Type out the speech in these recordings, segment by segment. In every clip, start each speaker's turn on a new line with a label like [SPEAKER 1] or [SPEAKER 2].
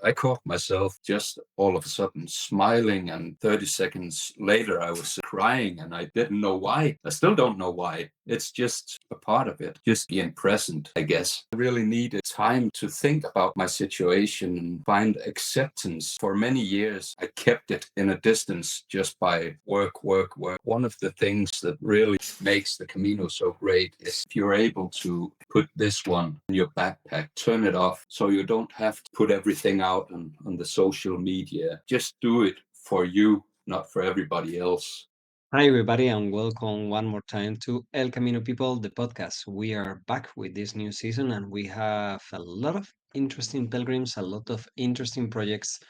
[SPEAKER 1] I caught myself just all of a sudden smiling, and 30 seconds later, I was crying, and I didn't know why. I still don't know why. It's just a part of it, just being present, I guess. I really needed time to think about my situation and find acceptance. For many years, I kept it in a distance just by work, work, work. One of the things that really makes the Camino so great is if you're able to put this one in your backpack, turn it off so you don't have to put everything out on the social media. Just do it for you, not for everybody else.
[SPEAKER 2] Hi, everybody, and welcome one more time to El Camino People, the podcast. We are back with this new season, and we have a lot of interesting pilgrims, a lot of interesting projects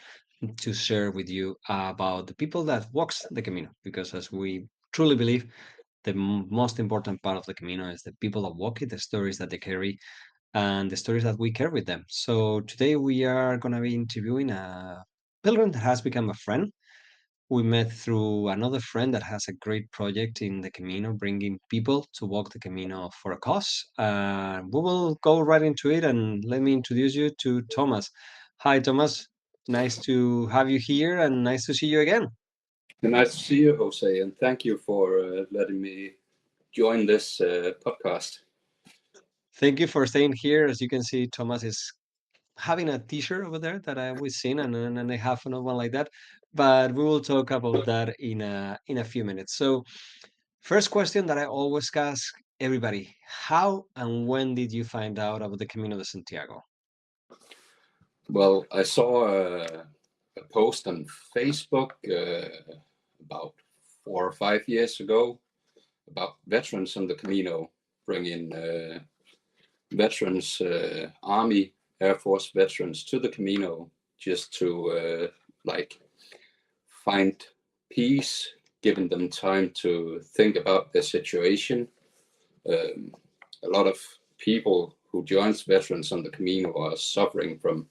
[SPEAKER 2] to share with you about the people that walks the Camino. Because as we truly believe, the most important part of the Camino is the people that walk it, the stories that they carry, and the stories that we carry with them. So today we are going to be interviewing a pilgrim that has become a friend. We met through another friend that has a great project in the Camino, bringing people to walk the Camino for a cause. We will go right into it, and let me introduce you to Thomas. Hi, Thomas. Nice to have you here, and nice to see you again.
[SPEAKER 1] And nice to see you, Jose, and thank you for letting me join this podcast.
[SPEAKER 2] Thank you for staying here. As you can see, Thomas is having a T-shirt over there that I was seeing, and I have another one like that. But we will talk about that in a few minutes. So, first question that I always ask everybody: how and when did you find out about the Camino de Santiago?
[SPEAKER 1] Well, I saw a post on Facebook about 4 or 5 years ago about veterans on the Camino, bringing veterans, Army, Air Force veterans to the Camino just to like find peace, giving them time to think about their situation. Um, a lot of people who joins veterans on the Camino are suffering from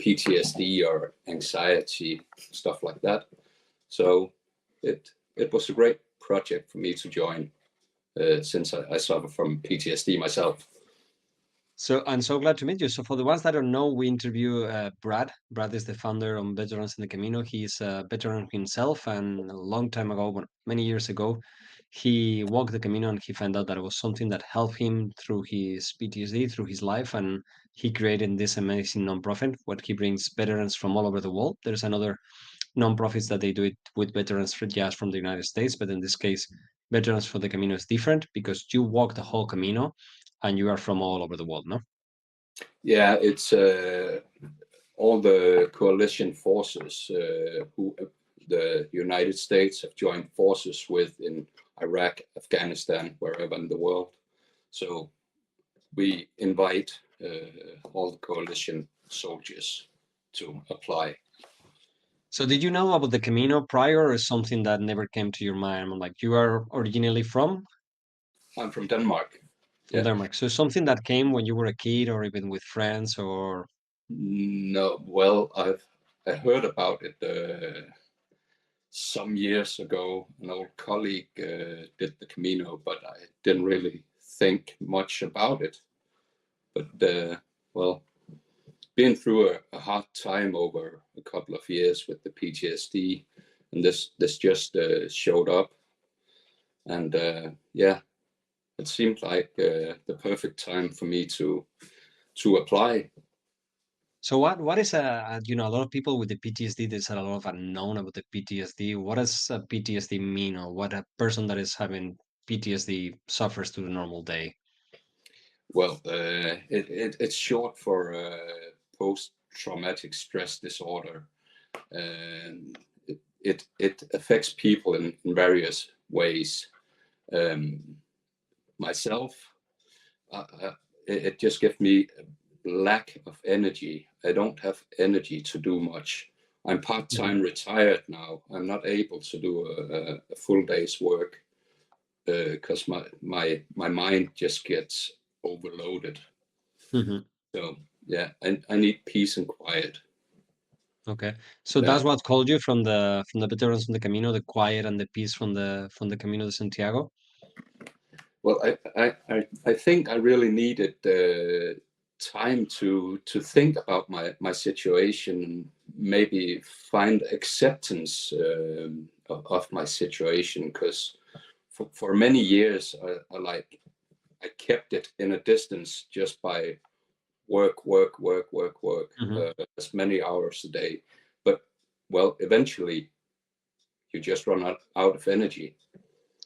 [SPEAKER 1] PTSD or anxiety, stuff like that. So it was a great project for me to join since I suffer from PTSD myself.
[SPEAKER 2] So I'm so glad to meet you. So for the ones that don't know, we interview Brad. Brad is the founder of Veterans in the Camino. He's a veteran himself, and a long time ago, many years ago, he walked the Camino and he found out that it was something that helped him through his PTSD, through his life, and he created this amazing nonprofit where he brings veterans from all over the world. There's another nonprofits that they do it with veterans for just from the United States, but in this case, Veterans for the Camino is different because you walk the whole Camino and you are from all over the world, no?
[SPEAKER 1] Yeah, it's all the coalition forces who the United States have joined forces with in Iraq, Afghanistan, wherever in the world. So we invite all the coalition soldiers to apply.
[SPEAKER 2] So did you know about the Camino prior or is something that never came to your mind? Like you are originally
[SPEAKER 1] I'm from Denmark.
[SPEAKER 2] from
[SPEAKER 1] Yeah.
[SPEAKER 2] Denmark. So something that came when you were a kid or even with friends or
[SPEAKER 1] No, well, I heard about it some years ago. An old colleague did the Camino, but I didn't really think much about it. But well, been through a hard time over a couple of years with the PTSD, and this just showed up, and yeah, it seemed like the perfect time for me to apply.
[SPEAKER 2] so what is a lot of people with the PTSD, there's a lot of unknown about the PTSD. What does PTSD mean or what a person that is having PTSD suffers to the normal day?
[SPEAKER 1] Well, it's short for post-traumatic stress disorder, and it affects people in various ways. Um, myself, it just gives me a lack of energy. I don't have energy to do much. I'm part-time retired now. I'm not able to do a full day's work because my mind just gets overloaded.
[SPEAKER 2] Mhm.
[SPEAKER 1] So yeah, I need peace and quiet.
[SPEAKER 2] Okay. So
[SPEAKER 1] Uh,
[SPEAKER 2] that's what called you from the veterans from the Camino, the quiet and the peace from the Camino de Santiago.
[SPEAKER 1] well, I think I really needed time to think about my situation, and maybe find acceptance of my situation, because for many years I kept it in a distance just by work,
[SPEAKER 2] Hmm.
[SPEAKER 1] as many hours a day. But well, eventually you just run out of energy,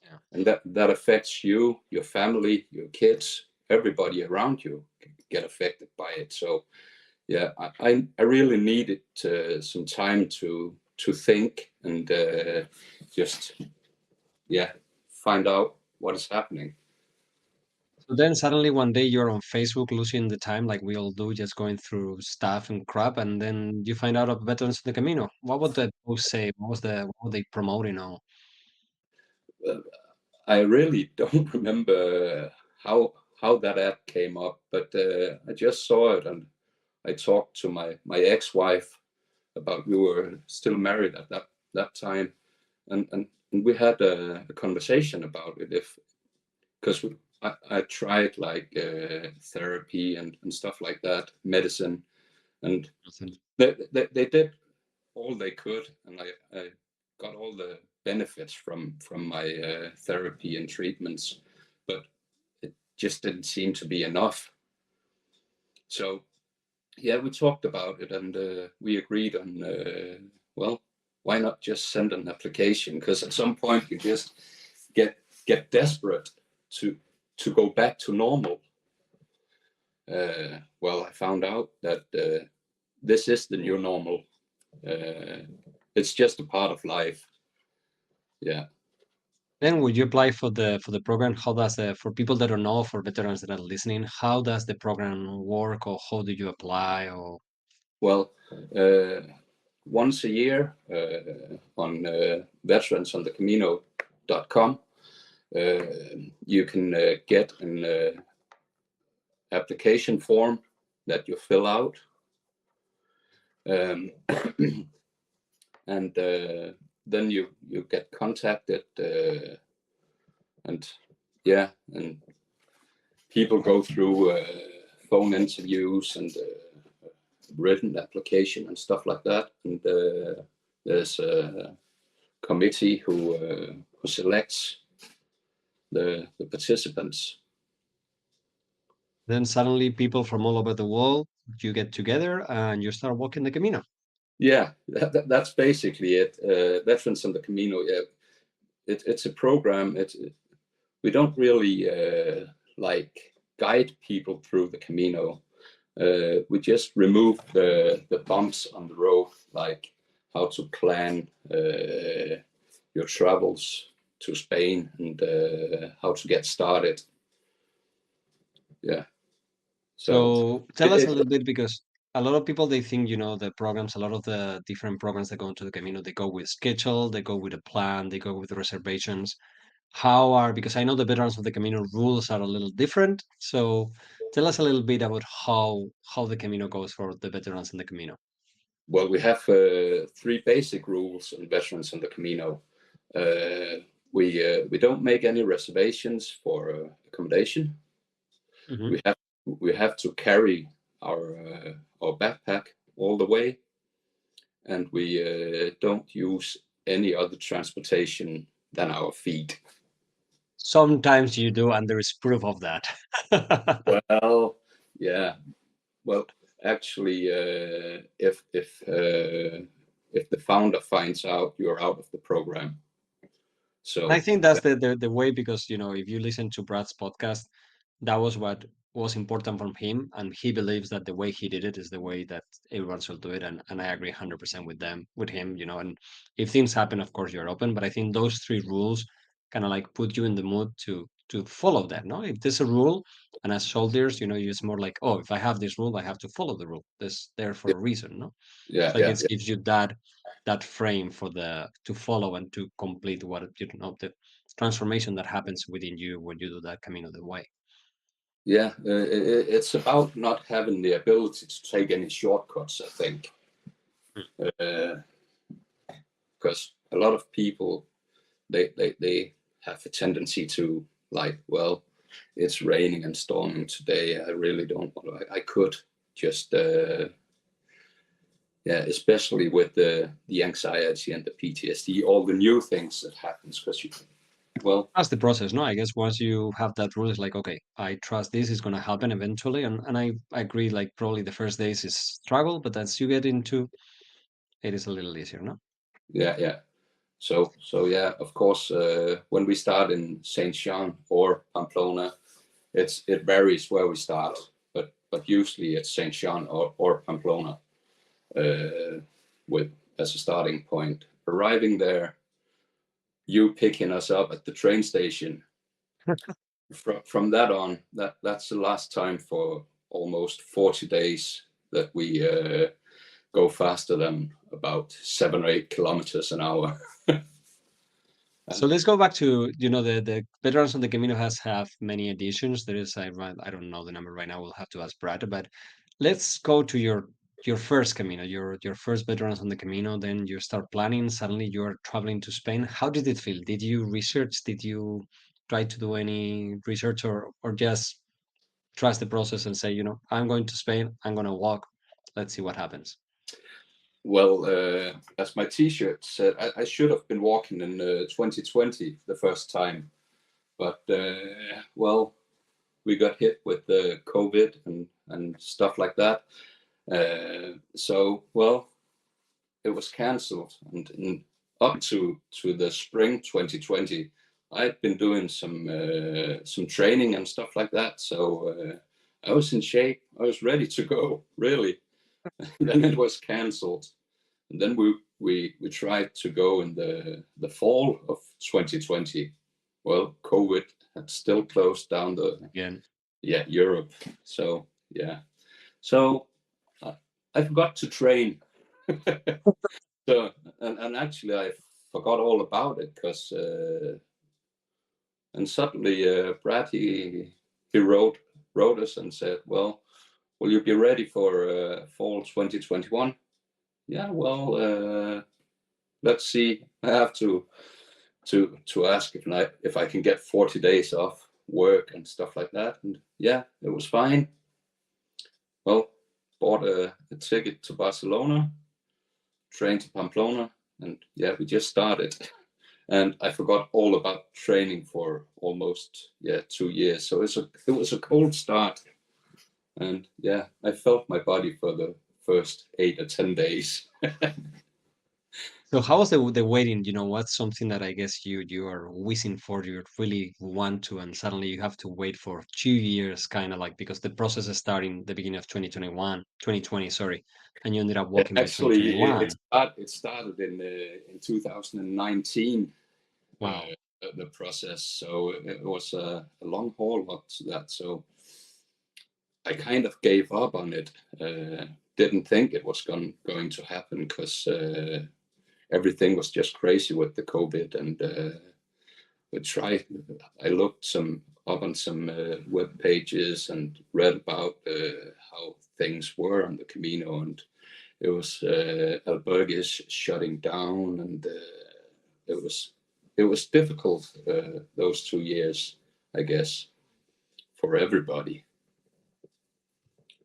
[SPEAKER 2] Yeah.
[SPEAKER 1] and that affects you, your family, your kids, everybody around you get affected by it. So yeah, I really needed some time to think and just yeah, find out what is happening.
[SPEAKER 2] So then suddenly one day you're on Facebook losing the time like we all do, just going through stuff and crap, and then you find out of Veterans of the Camino. What would the post say? What were they promoting on?
[SPEAKER 1] Uh, I really don't remember how that ad came up, but I just saw it, and I talked to my ex-wife about, we were still married at that time, and we had a conversation about it, if because I tried like therapy and stuff like that, medicine, and
[SPEAKER 2] Nothing.
[SPEAKER 1] they did all they could, and I got all the benefits from my therapy and treatments, but it just didn't seem to be enough. So yeah, we talked about it, and we agreed on well, why not just send an application? Because at some point you just get desperate to go back to normal. Well, I found out that this is the new normal. Uh, it's just a part of life. Yeah.
[SPEAKER 2] Then would you apply for the program? How does the for people that don't know, for veterans that are listening, how does the program work, or how do you apply? Or
[SPEAKER 1] Well, uh, once a year on veteransonthecamino.com, uh, you can get an application form that you fill out, um, and then you get contacted, and yeah, and people go through phone interviews and written application and stuff like that, and there's a committee who selects the participants.
[SPEAKER 2] then suddenly people from all over the world, you get together and you start walking the Camino.
[SPEAKER 1] Yeah, that's basically it. Veterans on the Camino. Yeah, it's a program. We don't really like guide people through the Camino. We just remove the bumps on the road, like how to plan your travels to Spain, and how to get started. Yeah. So
[SPEAKER 2] So tell
[SPEAKER 1] it,
[SPEAKER 2] us a
[SPEAKER 1] it
[SPEAKER 2] little bit, because a lot of people they think, the programs, a lot of the different programs that go into the Camino, they go with schedule, they go with a plan, they go with reservations. How are Because I know the veterans of the Camino rules are a little different. So tell us a little bit about how the Camino goes for the veterans in the Camino.
[SPEAKER 1] well, we have three basic rules on Veterans on the Camino. We don't make any reservations for accommodation.
[SPEAKER 2] Hmm.
[SPEAKER 1] We have to carry our backpack all the way, and we don't use any other transportation than our feet.
[SPEAKER 2] Sometimes you do, and there is proof of that.
[SPEAKER 1] Well, yeah. Well, actually, if the founder finds out, you're out of the program.
[SPEAKER 2] I
[SPEAKER 1] So
[SPEAKER 2] think that's the way, because if you listen to Brad's podcast, that was what was important from him, and he believes that the way he did it is the way that everyone should do it, and I agree 100% with him. And if things happen, of course you're open, but I think those three rules kind of like put you in the mood to follow that. No, if there's a rule, and as soldiers, it's more like, oh, if I have this rule, I have to follow the rule. This there for
[SPEAKER 1] yeah,
[SPEAKER 2] a reason. No,
[SPEAKER 1] yeah,
[SPEAKER 2] so I
[SPEAKER 1] yeah,
[SPEAKER 2] guess gives you that frame for the to follow and to complete what the transformation that happens within you when you do that Camino the way.
[SPEAKER 1] yeah. It's about not having the ability to take any shortcuts, I think, because a lot of people they have a tendency to, like, well, it's raining and storming today. I really don't want to. I could just, especially with the anxiety and the PTSD, all the new things that happens, because
[SPEAKER 2] That's the process, no? I guess once you have that rule, it's like, okay, I trust this is going to happen eventually. And I agree, like probably the first days is struggle, but as you get into it is a little easier, no?
[SPEAKER 1] yeah. So yeah, of course, when we start in Saint Jean or Pamplona, it varies where we start, but usually it's Saint Jean or Pamplona, with as a starting point. Arriving there, you picking us up at the train station. From that on, that's the last time for almost 40 days that we go faster than about 7 or 8 kilometers an hour.
[SPEAKER 2] So let's go back to, the Veterans on the Camino has have many editions. There is, I don't know the number right now. We'll have to ask Brad, but let's go to your first Camino, your first Veterans on the Camino. Then you start planning. Suddenly you're traveling to Spain. How did it feel? Did you research? Did you try to do any research, or just trust the process and say, I'm going to Spain. I'm going to walk. Let's see what happens.
[SPEAKER 1] Well, as my T-shirt said, I should have been walking in 2020 the first time, but well, we got hit with the COVID and stuff like that. So well, it was cancelled, and up to the spring 2020, I'd been doing some training and stuff like that. So I was in shape. I was ready to go, really. Then it was cancelled. And then we tried to go in the fall of 2020. Well, COVID had still closed down
[SPEAKER 2] Again.
[SPEAKER 1] Europe. So yeah, so I forgot to train. So and actually I forgot all about it, because and suddenly Brad he wrote us and said, well, will you be ready for fall 2021? Yeah, well, let's see. I have to ask if I can get 40 days off work and stuff like that. And yeah, it was fine. Well, bought a ticket to Barcelona, train to Pamplona, and yeah, we just started. And I forgot all about training for almost 2 years. So it was a cold start, and yeah, I felt my body for the first 8 or 10 days.
[SPEAKER 2] So how was the waiting? What's something that I guess you are wishing for, you really want to, and suddenly you have to wait for 2 years, kind of like, because the process is starting the beginning of 2020, sorry, and you ended up walking by
[SPEAKER 1] Actually,
[SPEAKER 2] 2021.
[SPEAKER 1] it started in 2019,
[SPEAKER 2] Wow.
[SPEAKER 1] the process. So it was a long haul up to that. So I kind of gave up on it. Didn't think it was going to happen, because everything was just crazy with the COVID. And we tried. I looked up on some web pages and read about how things were on the Camino, and it was albergues shutting down, and it was difficult those 2 years, I guess, for everybody.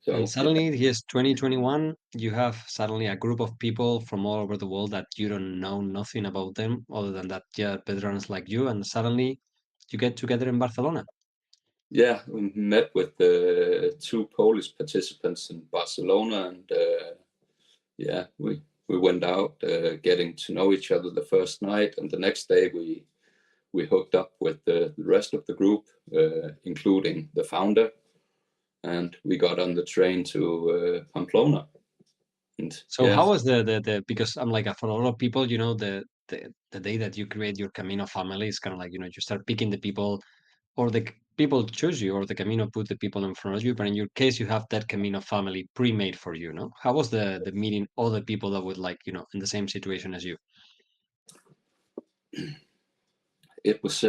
[SPEAKER 2] And
[SPEAKER 1] So yeah,
[SPEAKER 2] suddenly, here's 2021. You have suddenly a group of people from all over the world that you don't know nothing about them other than that, yeah, veterans like you, and suddenly you get together in Barcelona.
[SPEAKER 1] yeah, we met with the two Polish participants in Barcelona, and yeah, we went out, getting to know each other the first night, and the next day we hooked up with the rest of the group, including the founder, and we got on the train to Pamplona. And
[SPEAKER 2] So
[SPEAKER 1] yeah,
[SPEAKER 2] how was the because I'm like, for a lot of people, the day that you create your Camino family is kind of like, you start picking the people, or people choose you, or the Camino put the people in front of you. But in your case, you have that Camino family pre-made for you, no? How was the meeting all the people that would like, in the same situation as you?
[SPEAKER 1] it was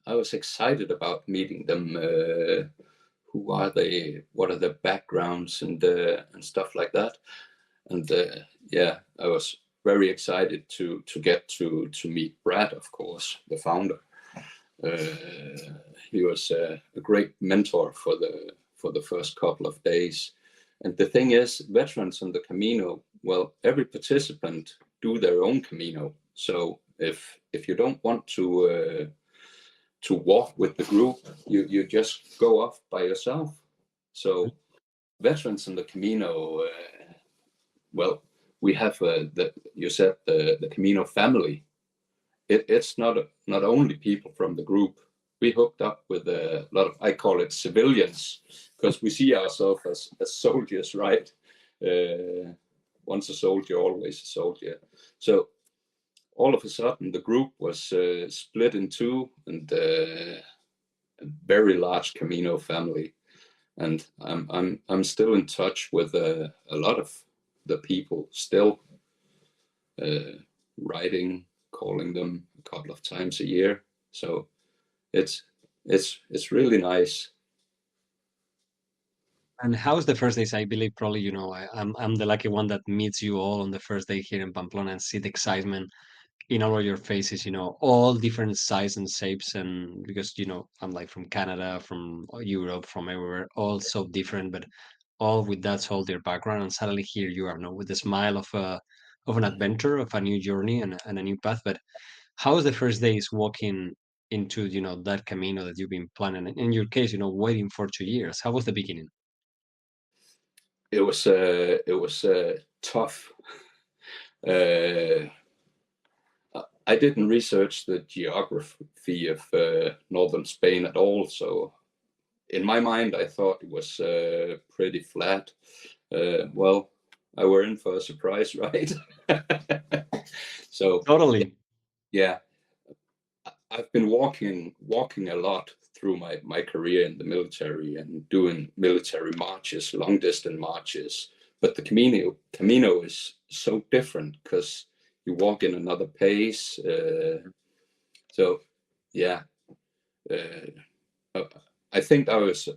[SPEAKER 1] I was excited about meeting them. Who are they? What are their backgrounds and stuff like that? And yeah, I was very excited to get to meet Brad, of course, the founder. He was a great mentor for the first couple of days. And the thing is, veterans on the Camino, well, every participant do their own Camino. So if you don't want to walk with the group, you just go off by yourself. So veterans in the Camino, well, we have you said the Camino family. It's not only people from the group. We hooked up with a lot of, I call it civilians, because we see ourselves as soldiers, right? Once a soldier, always a soldier. So all of a sudden, the group was split in two, and a very large Camino family. And I'm still in touch with a lot of the people still, writing, calling them a couple of times a year. So it's really nice.
[SPEAKER 2] And how's the first days? I believe probably, I'm the lucky one that meets you all on the first day here in Pamplona and see the excitement in all of your faces, all different sizes and shapes. And because, I'm like from Canada, from Europe, from everywhere, all so different, but all with that soldier background. And suddenly here you are, with the smile of an adventure, of a new journey and a new path. But how was the first days walking into, that Camino that you've been planning? In your case, waiting for 2 years. How was the beginning?
[SPEAKER 1] It was tough. Uh, I didn't research the geography of northern Spain at all, so in my mind, I thought it was pretty flat. Well, I were in for a surprise, right? So
[SPEAKER 2] Totally.
[SPEAKER 1] yeah, I've been walking a lot through my career in the military and doing military marches, long distance marches. But the Camino is so different because you walk in another pace. So yeah, uh, I think I was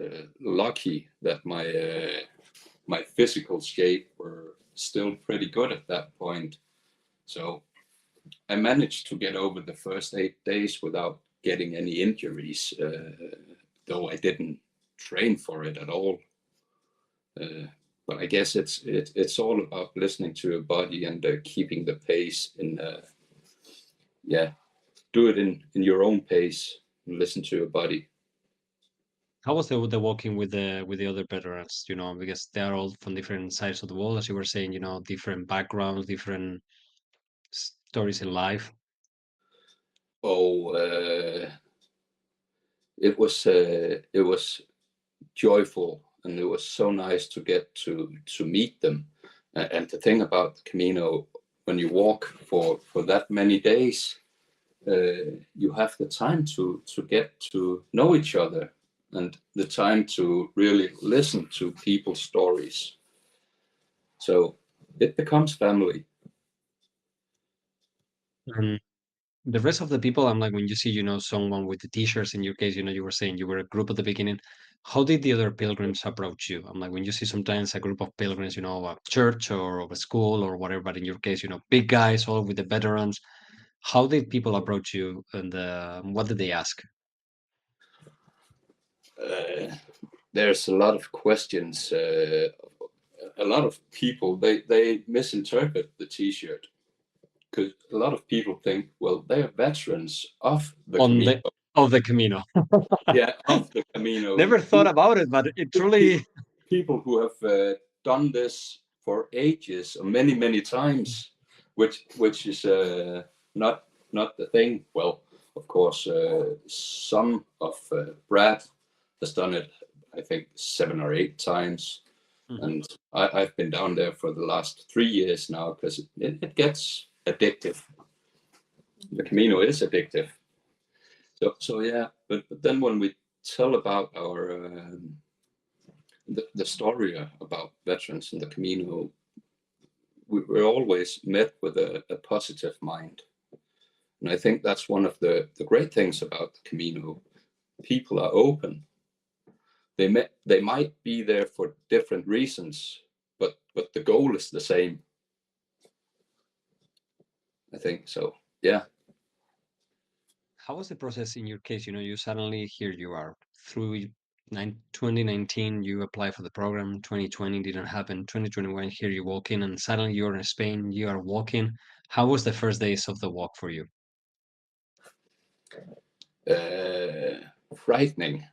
[SPEAKER 1] lucky that my physical shape were still pretty good at that point. So I managed to get over the first 8 days without getting any injuries, though I didn't train for it at all. But I guess it's all about listening to your body and keeping the pace in. Yeah, do it in your own pace and listen to your body.
[SPEAKER 2] How was the walking with the other veterans? Because they are all from different sides of the world, as you were saying. Different backgrounds, different stories in life.
[SPEAKER 1] Oh, it was joyful, and it was so nice to get to meet them. And the thing about the Camino, when you walk for that many days, you have the time to get to know each other and the time to really listen to people's stories. So it becomes family.
[SPEAKER 2] And the rest of the people, I'm like, when you see, someone with the t-shirts, in your case, you were saying you were a group at the beginning. How did the other pilgrims approach you? I'm like, when you see sometimes a group of pilgrims, a church or of a school or whatever, but in your case, big guys, all with the veterans, how did people approach you and what did they ask?
[SPEAKER 1] Uh, there's a lot of questions. A lot of people they misinterpret the T-shirt because a lot of people think, well, they are veterans of the
[SPEAKER 2] On
[SPEAKER 1] Camino.
[SPEAKER 2] the Camino.
[SPEAKER 1] Yeah, of the Camino.
[SPEAKER 2] Never thought about it, but it truly.
[SPEAKER 1] People who have done this for ages, or many times, which is not the thing. Well, of course, some of Brad has done it, I think 7 or 8 times,
[SPEAKER 2] Mhm.
[SPEAKER 1] and I've been down there for the last 3 years now because it gets addictive. The Camino is addictive. So yeah, but then when we tell about our the story about veterans in the Camino, we're always met with a positive mind. And I think that's one of the great things about the Camino. People are open. They might be there for different reasons, but the goal is the same. I think so. Yeah.
[SPEAKER 2] how was the process in your case? You suddenly here you are through 2019, you apply for the program, 2020 didn't happen, 2021, here you walk in, and suddenly you're in Spain, you are walking. How was the first days of the walk for you?
[SPEAKER 1] Frightening,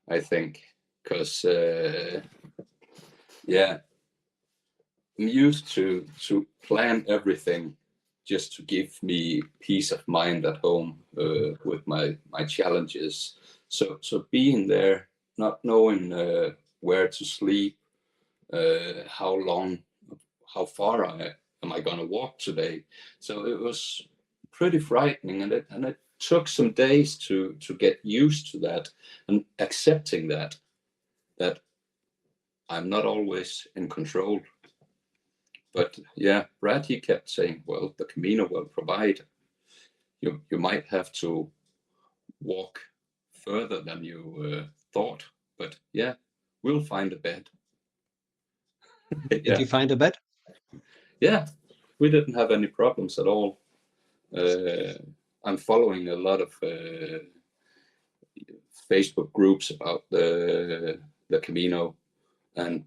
[SPEAKER 1] I think, because yeah, I'm used to plan everything just to give me peace of mind at home with my challenges. So being there, not knowing where to sleep, how long, how far am I going to walk today? So it was pretty frightening, and it took some days to get used to that and accepting that I'm not always in control. But yeah, Brad, he kept saying, well, the Camino will provide. You might have to walk further than you thought, but yeah, we'll find a bed.
[SPEAKER 2] Did you
[SPEAKER 1] Yeah,
[SPEAKER 2] find a bed?
[SPEAKER 1] yeah, we didn't have any problems at all. Uh, I'm following a lot of Facebook groups about the Camino, and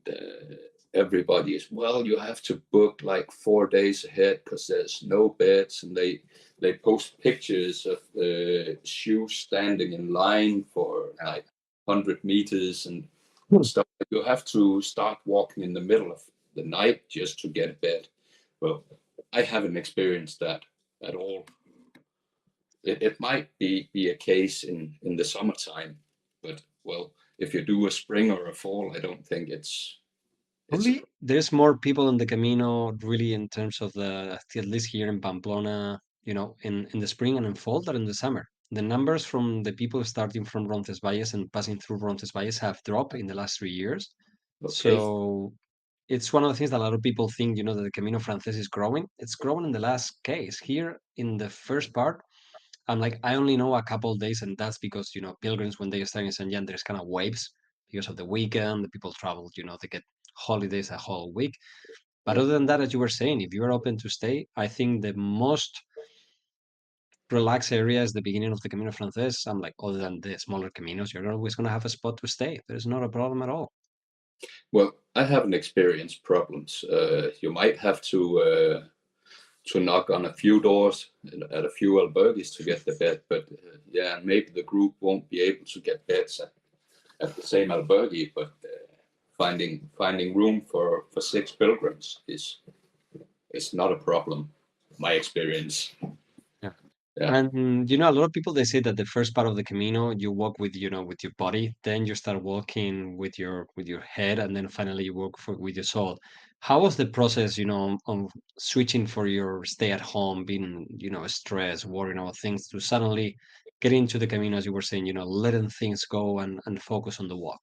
[SPEAKER 1] everybody is, well, you have to book like 4 days ahead because there's no beds, and they post pictures of shoes standing in line for like 100 meters and stuff. You have to start walking in the middle of the night just to get a bed. Well, I haven't experienced that at all. It might be a case in the summertime, but well, if you do a spring or a fall, I don't think it's a
[SPEAKER 2] Probably there's more people in the Camino, really, in terms of at least here in Pamplona, in the spring and in fall than in the summer. The numbers from the people starting from Roncesvalles and passing through Roncesvalles have dropped in the last 3 years.
[SPEAKER 1] okay.
[SPEAKER 2] So it's one of the things that a lot of people think, that the Camino Frances is growing. It's growing in the last case. Here in the first part, I'm like, I only know a couple of days, and that's because, pilgrims, when they start in St. Jan, there's kind of waves because of the weekend. The people travel, they get holidays a whole week. But
[SPEAKER 1] Yeah.
[SPEAKER 2] other than that, as you were saying, if you're open to stay, I think the most relaxed area is the beginning of the Camino Frances. I'm like, other than the smaller Caminos, you're always going to have a spot to stay. There's not a problem at all.
[SPEAKER 1] Well, I haven't experienced problems. You might have to knock on a few doors at a few albergues to get the bed, but yeah, maybe the group won't be able to get beds at the same albergue, but finding room for six pilgrims is not a problem. My experience. Yeah.
[SPEAKER 2] And a lot of people they say that the first part of the Camino you walk with with your body, then you start walking with your head, and then finally you walk with your soul. How was the process, of switching for your stay at home, being stressed, worrying about things, to suddenly get into the Camino, as you were saying, letting things go and focus on the walk?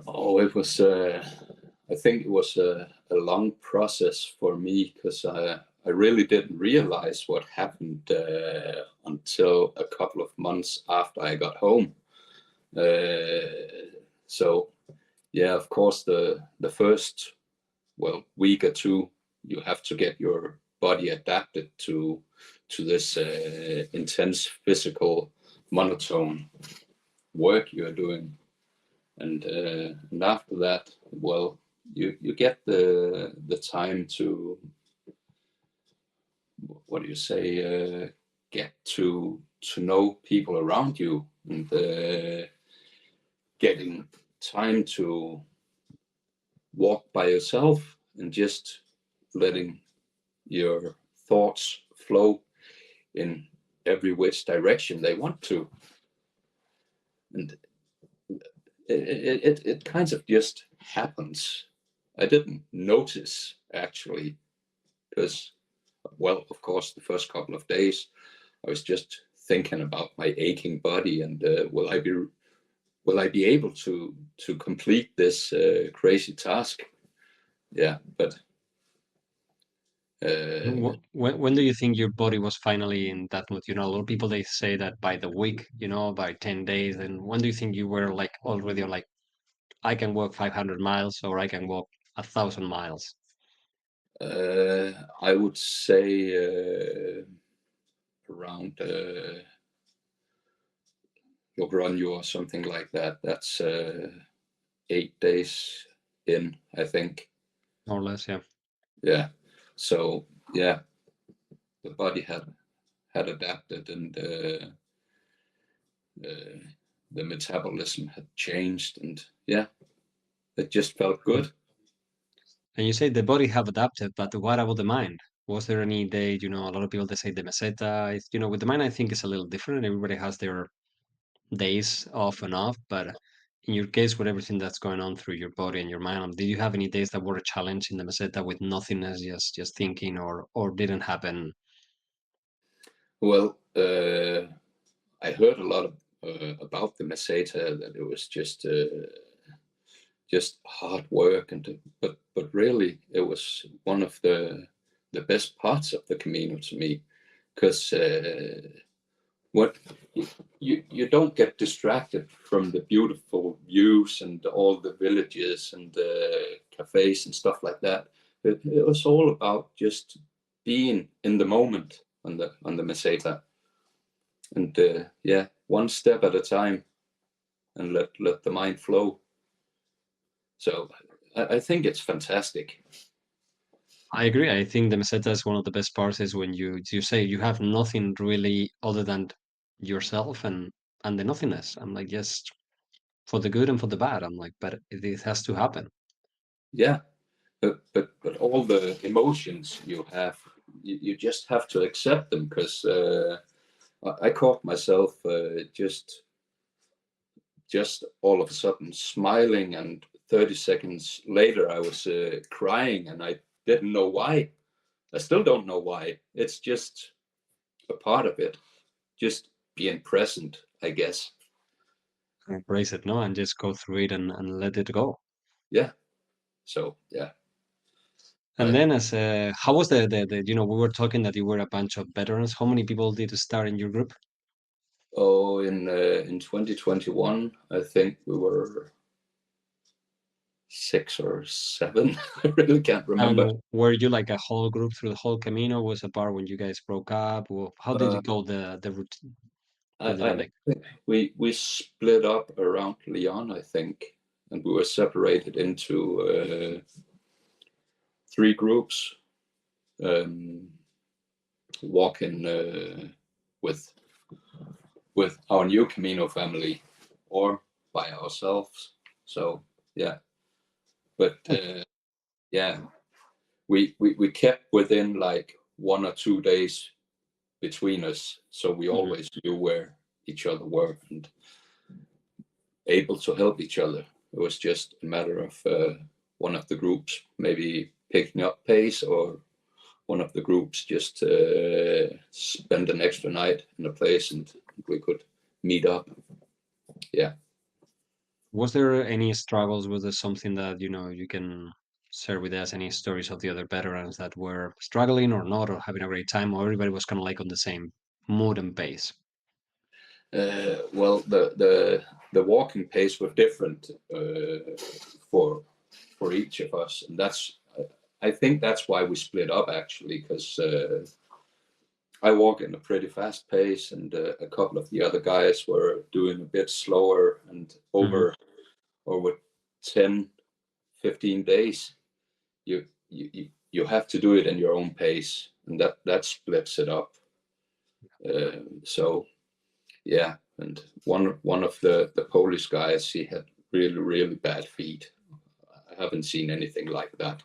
[SPEAKER 1] Oh, it was. I think it was a long process for me because I really didn't realize what happened until a couple of months after I got home. So yeah, of course, the first week or two, you have to get your body adapted to this intense physical monotone work you're doing, and after that, well, you get the time to, what do you say, get to know people around you, and getting time to walk by yourself and just letting your thoughts flow in every which direction they want to, and it kind of just happens. I didn't notice actually, because, well, of course, the first couple of days I was just thinking about my aching body, and will I be able to complete this crazy task? Yeah, but uh,
[SPEAKER 2] When do you think your body was finally in that mood? A lot of people they say that by the week, by 10 days. And when do you think you were like already like, I can walk 500 miles or I can walk 1,000 miles?
[SPEAKER 1] I would say around Logroño or something like that. That's 8 days in, I think.
[SPEAKER 2] more or less, yeah.
[SPEAKER 1] Yeah. So yeah, the body had adapted, and the metabolism had changed, and yeah, it just felt good.
[SPEAKER 2] And you say the body have adapted, but what about the mind? Was there any day, a lot of people they say the meseta, with the mind, I think it's a little different. Everybody has their days off and off, but in your case, with everything that's going on through your body and your mind, did you have any days that were a challenge in the meseta with nothingness, just thinking, or didn't happen?
[SPEAKER 1] Well, I heard a lot about the meseta, that it was just hard work, but really it was one of the best parts of the Camino to me, because what you don't get distracted from the beautiful views and all the villages and the cafes and stuff like that. It was all about just being in the moment on the meseta, and yeah, one step at a time, and let the mind flow. So I think it's fantastic.
[SPEAKER 2] I agree. I think the meseta is one of the best parts is when you say you have nothing really other than yourself and the nothingness. I'm like, just for the good and for the bad. I'm like, but it has to happen.
[SPEAKER 1] Yeah, but all the emotions you have, you just have to accept them, because I caught myself just all of a sudden smiling, and 30 seconds later I was crying, and I didn't know why. I still don't know why. It's just a part of it. Just being present, I guess.
[SPEAKER 2] Embrace it, no, and just go through it and let it go.
[SPEAKER 1] Yeah. So yeah,
[SPEAKER 2] And
[SPEAKER 1] I
[SPEAKER 2] then how was we were talking that you were a bunch of veterans. How many people did start in your group?
[SPEAKER 1] in 2021, I think we were 6 or 7. I really can't remember.
[SPEAKER 2] And were you like a whole group through the whole Camino? Was a part when you guys broke up? Or how did
[SPEAKER 1] Uh,
[SPEAKER 2] it go, the
[SPEAKER 1] I
[SPEAKER 2] dynamic?
[SPEAKER 1] think we split up around Lyon, I think, and we were separated into 3 groups, um, walking with with our new Camino family, or by ourselves. So yeah, but yeah, we kept within like 1 or 2 days between us, so we
[SPEAKER 2] Mhm.
[SPEAKER 1] always knew where each other were and able to help each other. It was just a matter of one of the groups maybe picking up pace, or one of the groups just spend an extra night in a place, and we could meet up. Yeah.
[SPEAKER 2] Was there any struggles? Was there something that you can share with us? Any stories of the other veterans that were struggling or not, or having a great time, or everybody was kind of like on the same mood and pace?
[SPEAKER 1] Well, the walking pace was different for each of us, and that's I think that's why we split up, actually, because I walk in a pretty fast pace, and a couple of the other guys were doing a bit slower, and
[SPEAKER 2] Mhm.
[SPEAKER 1] over 10, 15 days, you have to do it in your own pace, and that splits it up. So yeah, and one of the Polish guys, he had really bad feet. I haven't seen anything like that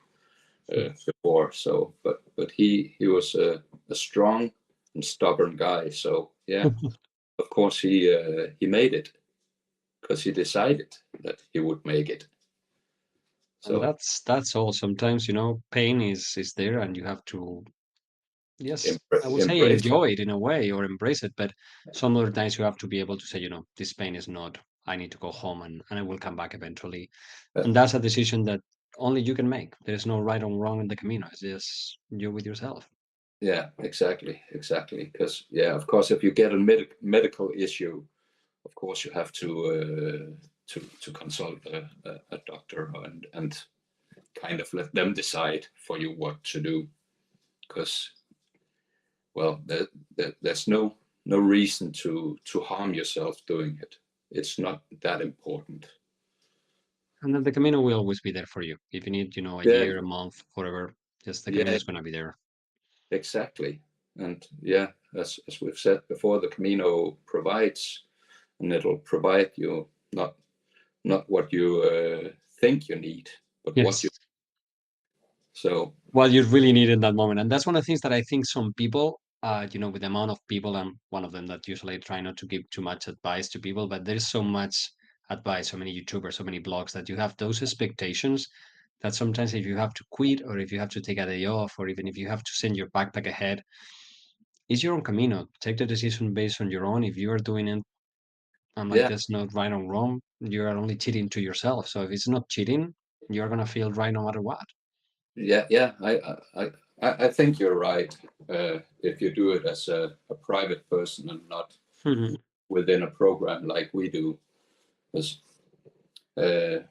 [SPEAKER 1] before. So, but he was a strong and stubborn guy. So yeah, of course he made it, because he decided that he would make it.
[SPEAKER 2] And
[SPEAKER 1] So
[SPEAKER 2] that's all. Sometimes, pain is there and you have to, yes, I would say
[SPEAKER 1] embrace it.
[SPEAKER 2] enjoy it in a way or embrace it. But some other times you have to be able to say, this pain is not, I need to go home and I will come back eventually.
[SPEAKER 1] Uh,
[SPEAKER 2] And that's a decision that only you can make. There's no right or wrong in the Camino. It's just you with yourself.
[SPEAKER 1] yeah, exactly. Because yeah, of course, if you get a medical issue, of course you have to consult a doctor, and kind of let them decide for you what to do, because well, there's no reason to harm yourself doing it. It's not that important.
[SPEAKER 2] And then the Camino will always be there for you. If you need, a
[SPEAKER 1] Yeah,
[SPEAKER 2] year, a month, whatever, just the Camino
[SPEAKER 1] yeah,
[SPEAKER 2] is gonna be there.
[SPEAKER 1] exactly. And yeah, as we've said before, the Camino provides, and it'll provide you not what you think you need, but what you.
[SPEAKER 2] Yes.
[SPEAKER 1] So
[SPEAKER 2] What you really need in that moment. And that's one of the things that I think some people, with the amount of people, I'm one of them that usually try not to give too much advice to people, but there's so much advice, so many YouTubers, so many blogs that you have those expectations that sometimes if you have to quit or if you have to take a day off or even if you have to send your backpack ahead, it's your own Camino. Take the decision based on your own. If you are doing it, I'm like,
[SPEAKER 1] yeah,
[SPEAKER 2] there's no right or wrong. You are only cheating to yourself. So if it's not cheating, you're gonna feel right no matter what.
[SPEAKER 1] yeah. I think you're right. If you do it as a private person and not within a program like we do, because uh,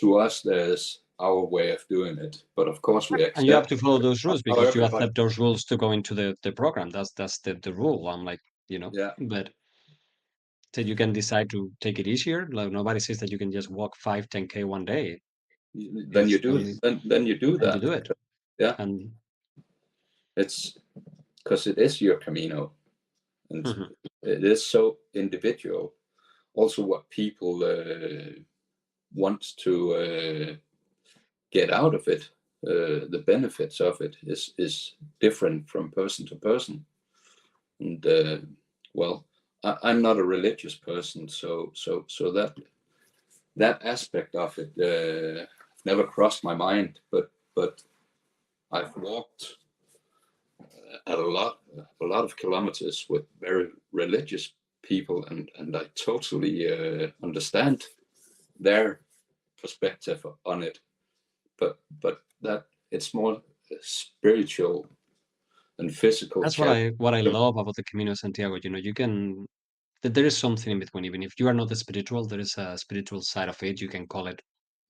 [SPEAKER 1] to us there's our way of doing it, but of course we
[SPEAKER 2] And you have
[SPEAKER 1] accept
[SPEAKER 2] to follow those rules
[SPEAKER 1] how
[SPEAKER 2] because you
[SPEAKER 1] everybody.
[SPEAKER 2] accept those rules to go into the program. That's the rule. I'm like,
[SPEAKER 1] Yeah,
[SPEAKER 2] but that you can decide to take it easier. Like nobody says that you can just walk 5, 10K one day.
[SPEAKER 1] then you
[SPEAKER 2] It's
[SPEAKER 1] do
[SPEAKER 2] only
[SPEAKER 1] then you do
[SPEAKER 2] and you
[SPEAKER 1] that.
[SPEAKER 2] do it.
[SPEAKER 1] Yeah,
[SPEAKER 2] And
[SPEAKER 1] it's because it is your Camino, and
[SPEAKER 2] Mhm.
[SPEAKER 1] it is so individual. Also, what people want to get out of it, the benefits of it, is different from person to person. And well, I'm not a religious person, so that aspect of it never crossed my mind. But I've walked a lot of kilometers with very religious people, and I totally understand their perspective on it. But that it's more spiritual and physical
[SPEAKER 2] that's what
[SPEAKER 1] challenge.
[SPEAKER 2] I love about the Camino de Santiago. You can that there is something in between. Even if you are not the spiritual, there is a spiritual side of it. You can call it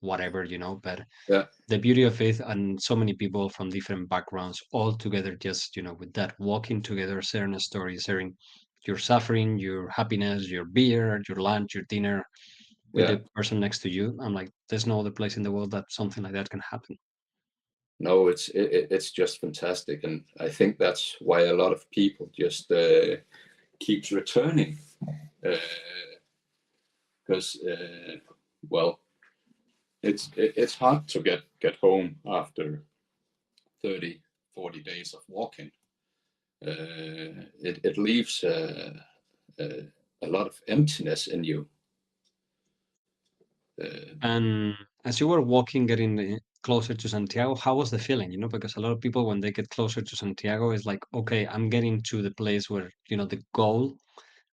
[SPEAKER 2] whatever. But
[SPEAKER 1] Yeah,
[SPEAKER 2] the beauty of it and so many people from different backgrounds all together just with that walking together sharing a story sharing your suffering your happiness your beer your lunch your dinner with
[SPEAKER 1] yeah.
[SPEAKER 2] the person next to you. I'm like there's no other place in the world that something like that can happen.
[SPEAKER 1] No, it's just fantastic, and I think that's why a lot of people just keeps returning because well, it's hard to get home after 30, 40 days of walking. It leaves uh, a lot of emptiness in you. Uh,
[SPEAKER 2] And as you were walking getting closer to Santiago, how was the feeling? Because a lot of people when they get closer to Santiago is like okay I'm getting to the place where the goal,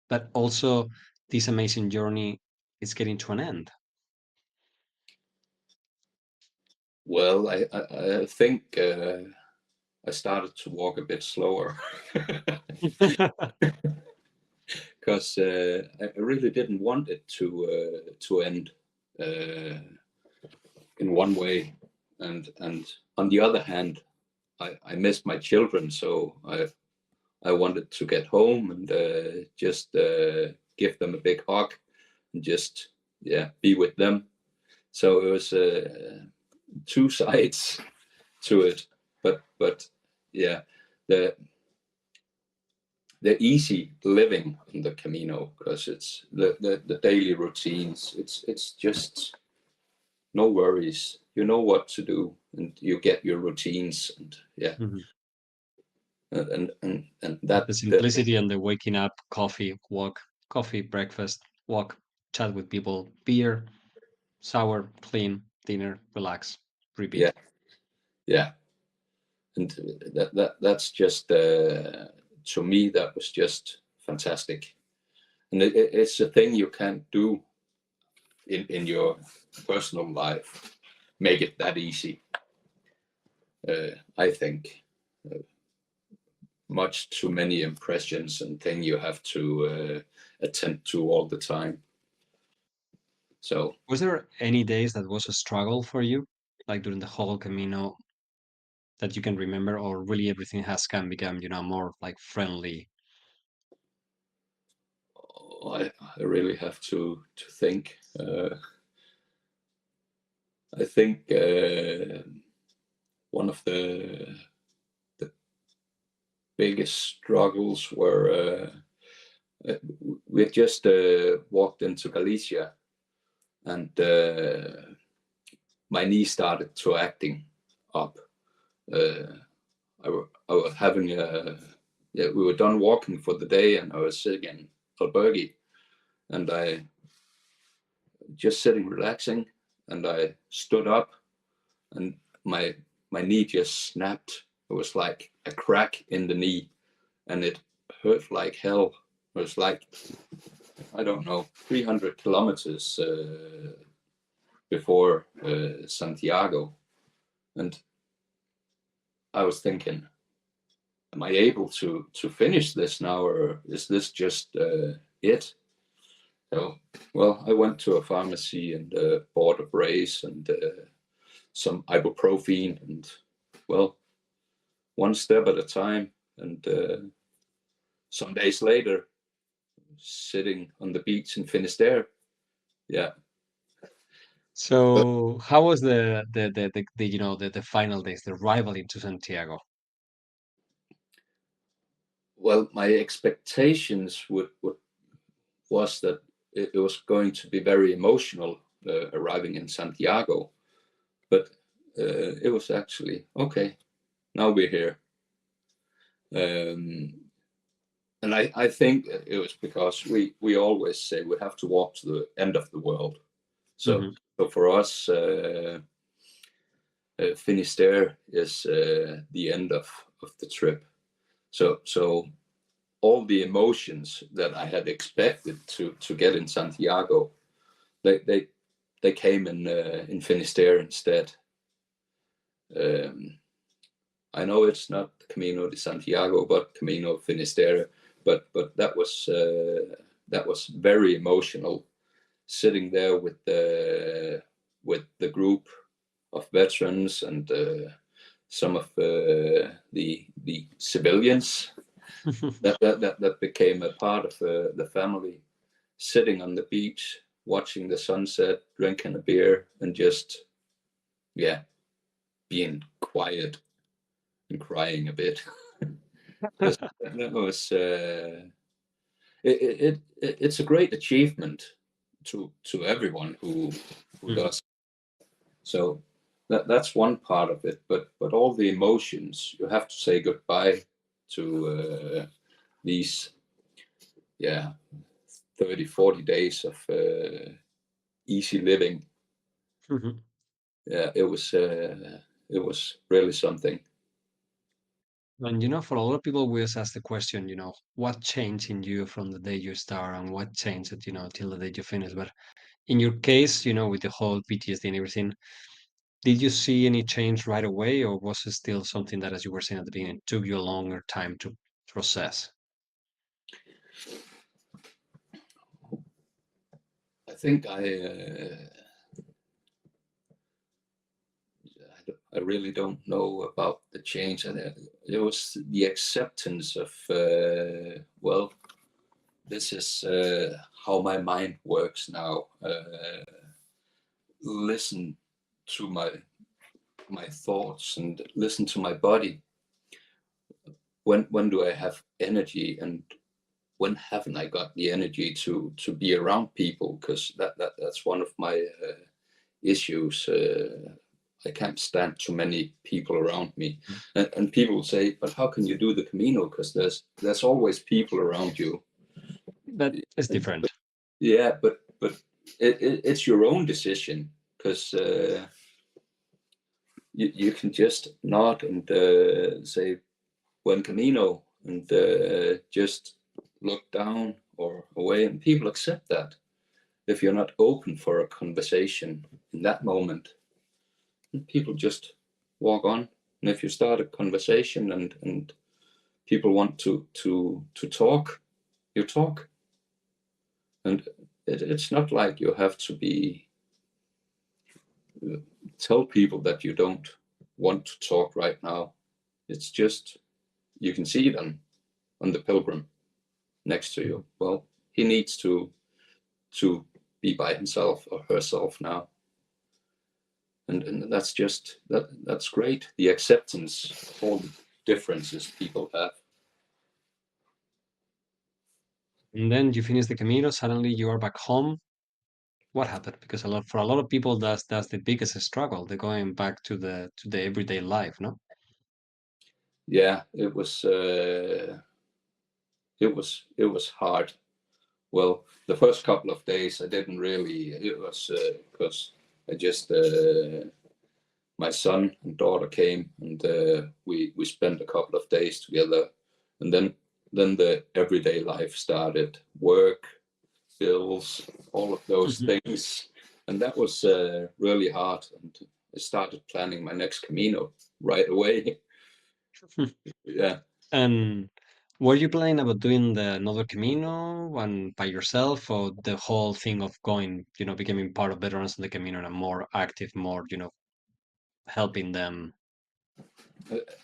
[SPEAKER 2] but also this amazing journey is getting to an end.
[SPEAKER 1] well, I think I started to walk a bit slower because I really didn't want it to end uh, in one way, and on the other hand, I missed my children, so I wanted to get home and just give them a big hug and just be with them. So it was two sides to it, but yeah, the the easy living in the Camino because it's the daily routines. It's just no worries. You know what to do, and you get your routines, and yeah,
[SPEAKER 2] Mhm.
[SPEAKER 1] and
[SPEAKER 2] The
[SPEAKER 1] that
[SPEAKER 2] simplicity and the waking up, coffee, walk, coffee, breakfast, walk, chat with people, beer, sour, clean, dinner, relax,
[SPEAKER 1] yeah,
[SPEAKER 2] repeat.
[SPEAKER 1] yeah, and that's just to me that was just fantastic, and it's a thing you can't do in your personal life. Make it that easy, I think. Much too many impressions and thing you have to attend to all the time. So
[SPEAKER 2] Was there any days that was a struggle for you, like during the whole Camino? that you can remember, or really everything has can become, more like friendly?
[SPEAKER 1] Oh, I really have to think. I think one of the biggest struggles were we had just walked into Galicia, and my knee started to acting up. I was having we were done walking for the day, and I was sitting in albergue, and I just sitting relaxing, and I stood up, and my knee just snapped. It was like a crack in the knee, and it hurt like hell. It was like, I don't know, 300 kilometers before Santiago, and I was thinking, am I able to finish this now, or is this just it? So, well, I went to a pharmacy and bought a brace and some ibuprofen, and well, one step at a time. And some days later, sitting on the beach in Finisterre, yeah. But,
[SPEAKER 2] So how was the final days, the arrival into Santiago?
[SPEAKER 1] well, my expectations was that it was going to be very emotional arriving in Santiago, but it was actually okay. Now we're here. Um, and I think it was because we always say we have to walk to the end of the world. So
[SPEAKER 2] Hmm.
[SPEAKER 1] so for us, Finisterre is the end of the trip. So all the emotions that I had expected to get in Santiago, they they they came in Finisterre instead. Um, I know it's not Camino de Santiago, but Camino Finisterre. But that was very emotional. Sitting there with the group of veterans and some of the civilians that became a part of the family, sitting on the beach, watching the sunset, drinking a beer, and just yeah, being quiet and crying a bit. That was it's a great achievement to everyone who
[SPEAKER 2] Mhm.
[SPEAKER 1] does. So that's one part of it, but all the emotions, you have to say goodbye to these, yeah, 30-40 days of easy living.
[SPEAKER 2] Mhm.
[SPEAKER 1] Yeah, it was really something.
[SPEAKER 2] And for a lot of people, we always ask the question, what changed in you from the day you start, and what changed, till the day you finish. But in your case, with the whole PTSD and everything, did you see any change right away, or was it still something that, as you were saying at the beginning, took you a longer time to process?
[SPEAKER 1] I think I really don't know about the change. And it was the acceptance of well, this is how my mind works now. Listen to my thoughts and listen to my body. When do I have energy, and when haven't I got the energy to be around people? Because that's one of my issues. I can't stand too many people around me, and people say, "But how can you do the Camino? Because there's always people around you."
[SPEAKER 2] That is different.
[SPEAKER 1] Yeah, but it's your own decision, because you can just nod and say buen camino, and just look down or away, and people accept that. If you're not open for a conversation in that moment, people just walk on. And if you start a conversation and people want to talk, you talk. And it's not like you have to be tell people that you don't want to talk right now. It's just, you can see it on the pilgrim next to you. Well, he needs to be by himself or herself now. And that's just that's great. The acceptance of all the differences people have.
[SPEAKER 2] And then you finish the Camino, suddenly you are back home. What happened? Because for a lot of people, that's the biggest struggle. They're going back to the everyday life, no?
[SPEAKER 1] Yeah, it was hard. Well, the first couple of days I didn't really. It was because I just my son and daughter came, and we spent a couple of days together, and then the everyday life started. Work, bills, all of those
[SPEAKER 2] Mhm.
[SPEAKER 1] things, and that was really hard. And I started planning my next Camino right away. Yeah,
[SPEAKER 2] And were you planning about doing the another Camino one by yourself, or the whole thing of going, becoming part of veterans in the Camino and more active, more, helping them?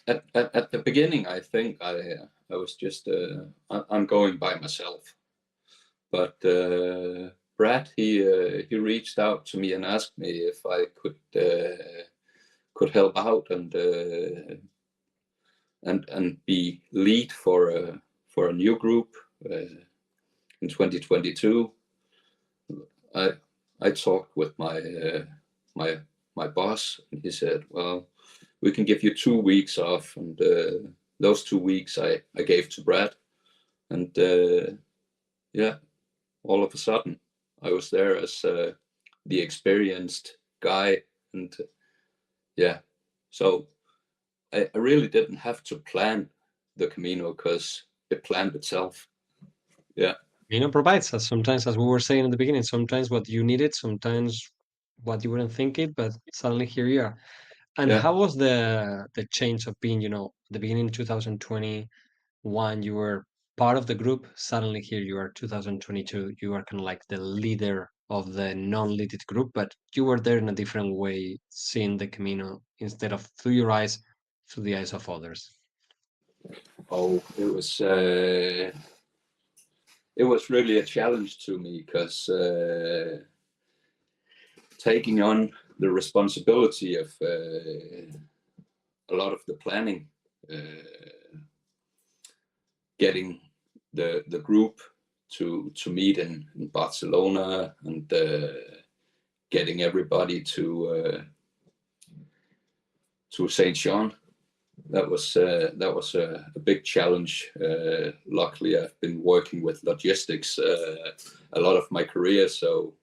[SPEAKER 1] at the beginning, I think I was just I'm going by myself. But Brad, he reached out to me and asked me if I could help out and be lead for a new group in 2022. I I talked with my my boss, and he said, "Well, we can give you 2 weeks off," and those 2 weeks I gave to Brad, and yeah, all of a sudden I was there as the experienced guy, and yeah, so I really didn't have to plan the Camino because it planned itself. Yeah,
[SPEAKER 2] Provides us sometimes, as we were saying in the beginning, sometimes what you needed, sometimes what you wouldn't think it, but suddenly here you are. And
[SPEAKER 1] yeah.
[SPEAKER 2] how was the change of being, the beginning 2021, you were part of the group, suddenly here you are 2022, you are kind of like the leader of the non-leaded group, but you were there in a different way, seeing the Camino instead of through your eyes, through the eyes of others.
[SPEAKER 1] Oh, it was really a challenge to me because taking on the responsibility of a lot of the planning, getting the group to meet in Barcelona, and getting everybody to Saint Jean. That was a big challenge. Luckily, I've been working with logistics a lot of my career, so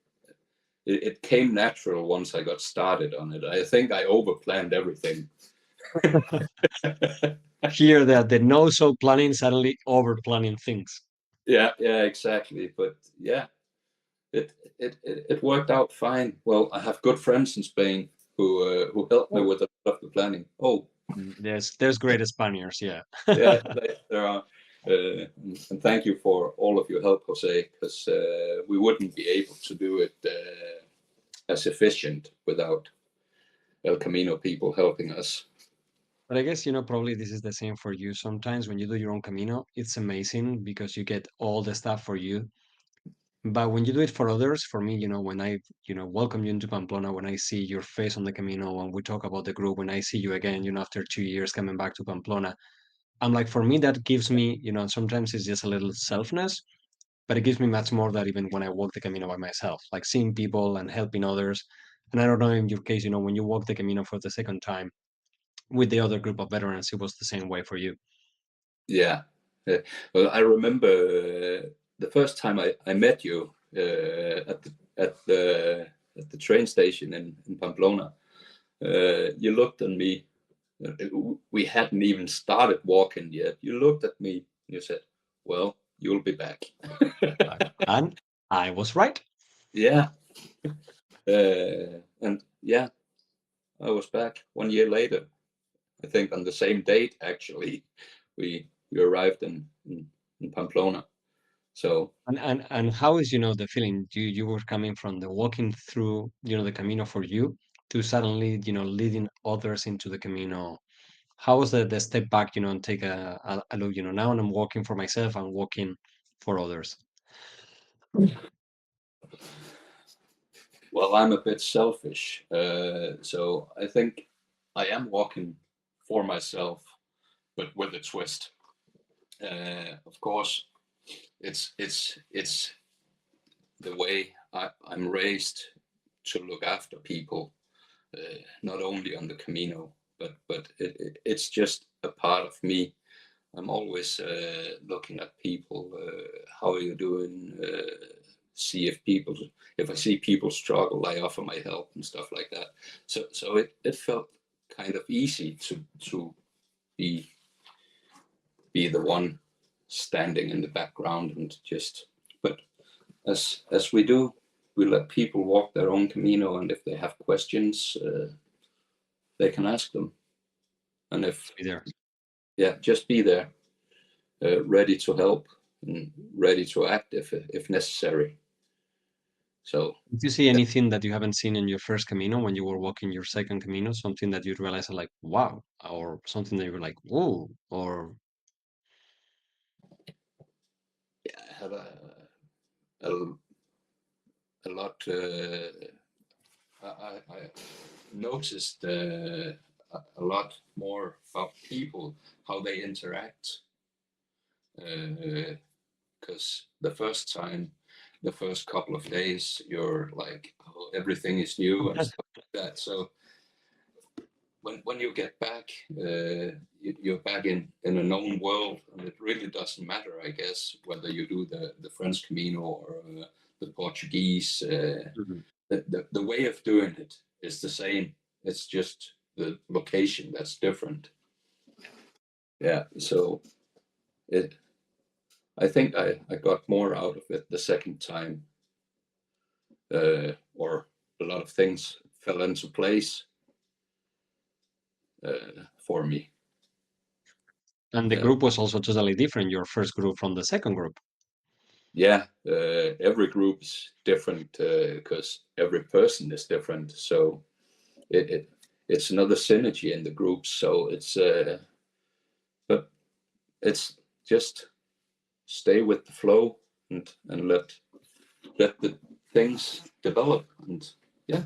[SPEAKER 1] it came natural once I got started on it. I think I overplanned everything.
[SPEAKER 2] Here, the no-so planning, suddenly over-planning things.
[SPEAKER 1] Yeah, yeah, exactly. But yeah, it worked out fine. Well, I have good friends in Spain who helped me
[SPEAKER 2] Oh,
[SPEAKER 1] with a lot of the planning. Oh,
[SPEAKER 2] there's great Spaniards, yeah.
[SPEAKER 1] yeah, there are. And thank you for all of your help, Jose, because we wouldn't be able to do it as efficient without El Camino people helping us.
[SPEAKER 2] But I guess, probably this is the same for you. Sometimes when you do your own Camino, it's amazing because you get all the stuff for you. But when you do it for others, for me, when I, welcome you into Pamplona, when I see your face on the Camino, when we talk about the group, when I see you again, after 2 years coming back to Pamplona, I'm like, for me, that gives me, and sometimes it's just a little selfness, but it gives me much more than even when I walk the Camino by myself, like seeing people and helping others. And I don't know in your case, when you walk the Camino for the second time with the other group of veterans, it was the same way for you.
[SPEAKER 1] Yeah. Well, I remember the first time I met you at the train station in Pamplona. You looked at me. We hadn't even started walking yet. You looked at me and you said, "Well, you'll be back."
[SPEAKER 2] And I was right.
[SPEAKER 1] Yeah. And yeah, I was back 1 year later. I think on the same date, actually, we arrived in Pamplona. So
[SPEAKER 2] And how is, the feeling? You were coming from the walking through, the Camino for you. to suddenly, leading others into the Camino? How was the step back, and take a look, now I'm walking for myself, I'm walking for others.
[SPEAKER 1] Well, I'm a bit selfish, so I think I am walking for myself, but with a twist. Of course, it's the way I'm raised to look after people, not only on the Camino, but it's just a part of me. I'm always looking at people. How are you doing? See if I see people struggle, I offer my help and stuff like that. So it felt kind of easy to be be the one standing in the background and just. But as we do, we let people walk their own Camino, and if they have questions, they can ask them. And if
[SPEAKER 2] Be there.
[SPEAKER 1] yeah, just be there, ready to help and ready to act if necessary. So
[SPEAKER 2] Did you see anything that you haven't seen in your first Camino when you were walking your second Camino? Something that you realized like, wow, or something that you were like, whoa, or
[SPEAKER 1] yeah, I have a, a lot. I noticed a lot more about people, how they interact. Because the first time, the first couple of days, you're like, oh, everything is new and stuff like that. So when you get back, you're back in a known world, and it really doesn't matter, I guess, whether you do the French Camino or the Portuguese.
[SPEAKER 2] Mhm.
[SPEAKER 1] The way of doing it is the same. It's just the location that's different. Yeah. So it, I think I got more out of it the second time, or a lot of things fell into place for me.
[SPEAKER 2] And the
[SPEAKER 1] Yeah.
[SPEAKER 2] group was also totally different, your first group from the second group.
[SPEAKER 1] Yeah, every group is different because every person is different. So it, it it's another synergy in the groups. So but it's just stay with the flow and let the things develop. And yeah,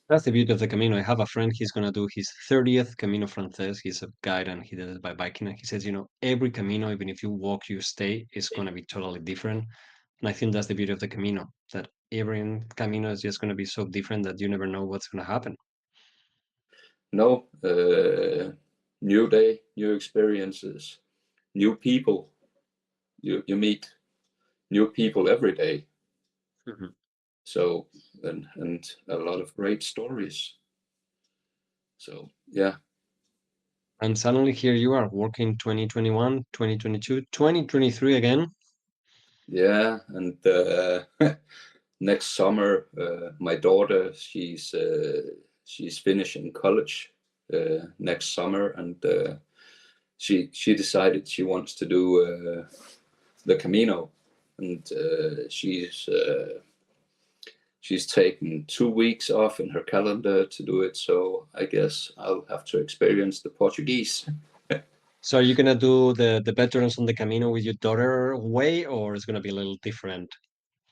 [SPEAKER 2] That's the beauty of the Camino. I have a friend, he's going to do his 30th Camino Frances. He's a guide and he did it by biking. And he says, every Camino, even if you walk, you stay, is going to be totally different. And I think that's the beauty of the Camino, that every Camino is just going to be so different that you never know what's going to happen.
[SPEAKER 1] no, new day, new experiences, new people. You meet new people every day.
[SPEAKER 2] Mhm.
[SPEAKER 1] So and a lot of great stories. So yeah,
[SPEAKER 2] And suddenly here you are working 2021, 2022, 2023 again.
[SPEAKER 1] yeah, and next summer, my daughter she's finishing college next summer, and she decided she wants to do the Camino, and she's taken 2 weeks off in her calendar to do it. So I guess I'll have to experience the Portuguese.
[SPEAKER 2] So are you going to do the veterans on the Camino with your daughter way, or it's going to be a little different?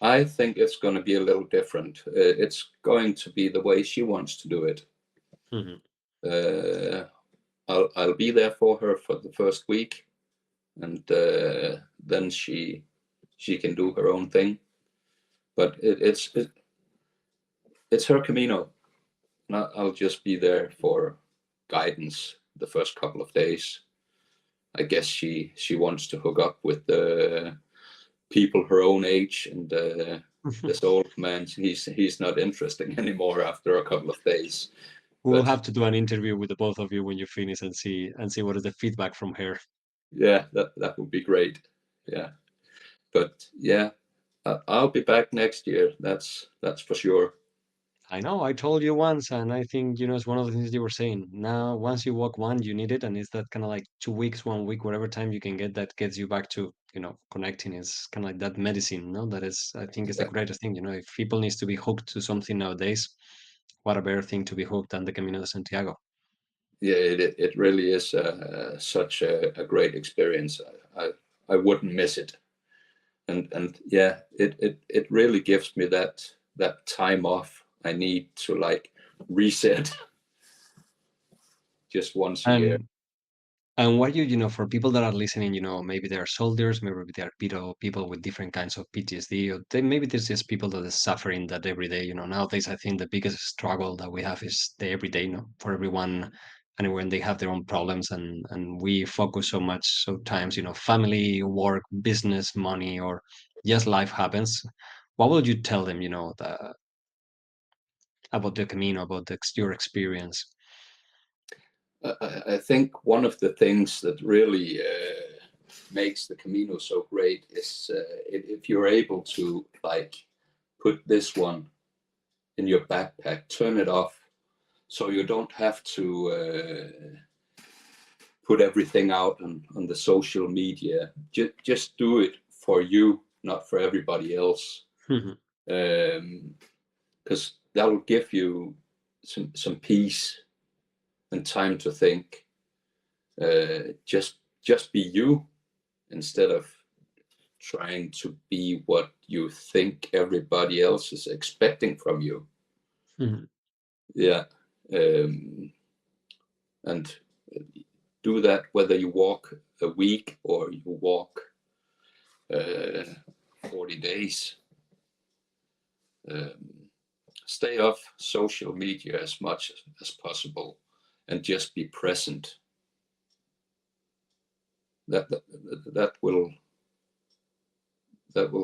[SPEAKER 1] I think it's going to be a little different. It's going to be the way she wants to do it.
[SPEAKER 2] Mhm.
[SPEAKER 1] Uh, I'll be there for her for the first week, and then she can do her own thing. But it's her Camino. And I'll just be there for guidance the first couple of days. I guess she wants to hook up with the people her own age, and this old man he's not interesting anymore after a couple of days.
[SPEAKER 2] We'll
[SPEAKER 1] But
[SPEAKER 2] have to do an interview with the both of you when you finish and see what is the feedback from her.
[SPEAKER 1] yeah, that would be great. Yeah, but yeah, I'll be back next year. That's for sure.
[SPEAKER 2] I know, I told you once, and I think it's one of the things you were saying. Now, once you walk one, you need it, and it's that kind of like 2 weeks, 1 week, whatever time you can get that gets you back to connecting. It's kind of like that medicine, no? That is, I think, is the
[SPEAKER 1] Yeah,
[SPEAKER 2] greatest thing. If people needs to be hooked to something nowadays, what a better thing to be hooked than the Camino de Santiago.
[SPEAKER 1] Yeah, it really is such a great experience. I wouldn't miss it. And yeah, it really gives me that time off I need to like reset just once a year.
[SPEAKER 2] And And what for people that are listening, maybe they are soldiers, maybe they are people with different kinds of PTSD, or maybe there's just people that are suffering that every day. Nowadays, I think the biggest struggle that we have is the everyday, for everyone, and when they have their own problems, and we focus so much, so times, family, work, business, money, or just life happens. What would you tell them, about the Camino, about your experience?
[SPEAKER 1] I think one of the things that really makes the Camino so great is if you're able to like put this one in your backpack, turn it off, so you don't have to put everything out on the social media. Just do it for you, not for everybody else, because that will give you some peace and time to think. Just be you instead of trying to be what you think everybody else is expecting from you. Yeah, and do that whether you walk a week or you walk uh, 40 days. Stay off social media as much as possible and just be present. That will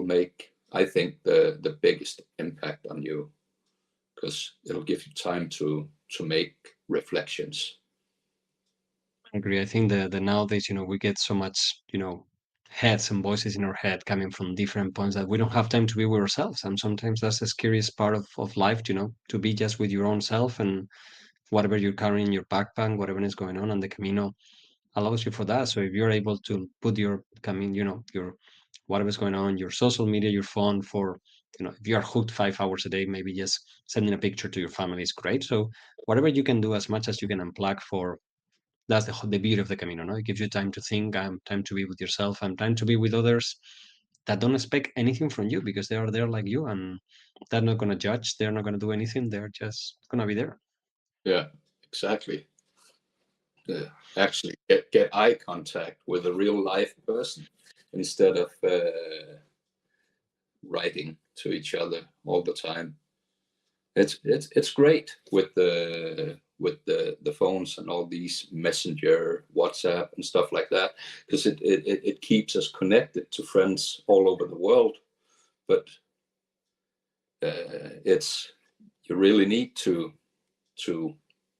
[SPEAKER 1] make, I think, the biggest impact on you, because it'll give you time to make reflections.
[SPEAKER 2] I agree. I think the nowadays, we get so much, heads and voices in our head coming from different points that we don't have time to be with ourselves. And sometimes that's the scariest part of life, to be just with your own self and whatever you're carrying in your backpack, whatever is going on the Camino allows you for that. So if you're able to put your your whatever's going on, your social media, your phone for, if you are hooked 5 hours a day, maybe just sending a picture to your family is great. So whatever you can do as much as you can unplug for, that's the beauty of the Camino, no? It gives you time to think, time to be with yourself, and time to be with others that don't expect anything from you because they are there like you, and they're not going to judge. They're not going to do anything. They're just going to be there.
[SPEAKER 1] Yeah, exactly. Actually get eye contact with a real life person instead of writing to each other all the time. It's great with the phones and all these messenger, WhatsApp and stuff like that, because it keeps us connected to friends all over the world. But it's you really need to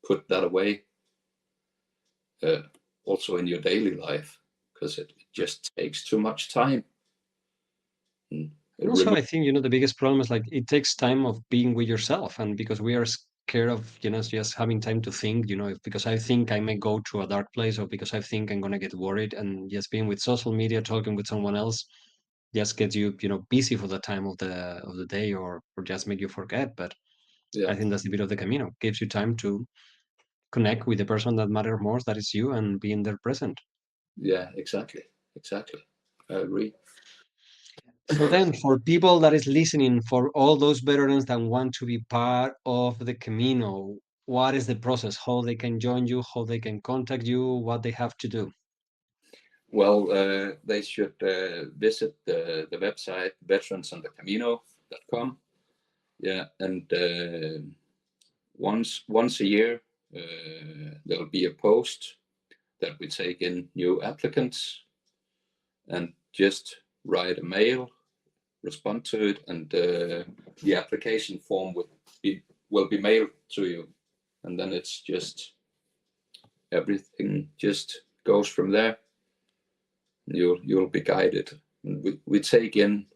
[SPEAKER 1] put that away, uh, also in your daily life, because it just takes too much time. And
[SPEAKER 2] And
[SPEAKER 1] it
[SPEAKER 2] also,
[SPEAKER 1] remo-
[SPEAKER 2] I think, the biggest problem is like it takes time of being with yourself. And because we are scared of, just having time to think, because I think I may go to a dark place or because I think I'm going to get worried, and just being with social media, talking with someone else just gets you, busy for the time of the day or just make you forget. But
[SPEAKER 1] yeah,
[SPEAKER 2] I think that's the bit of the Camino. Gives you time to connect with the person that matters most, that is you, and being there present.
[SPEAKER 1] yeah, exactly. I agree.
[SPEAKER 2] So then, for people that is listening, for all those veterans that want to be part of the Camino, what is the process? How they can join you? How they can contact you? What they have to do?
[SPEAKER 1] Well, they should visit the website veteransondecamino.com. Yeah, and once a year there'll be a post that we take in new applicants, and just write a mail, respond to it, and the application form will be mailed to you, and then it's just everything just goes from there. You'll be guided. We take in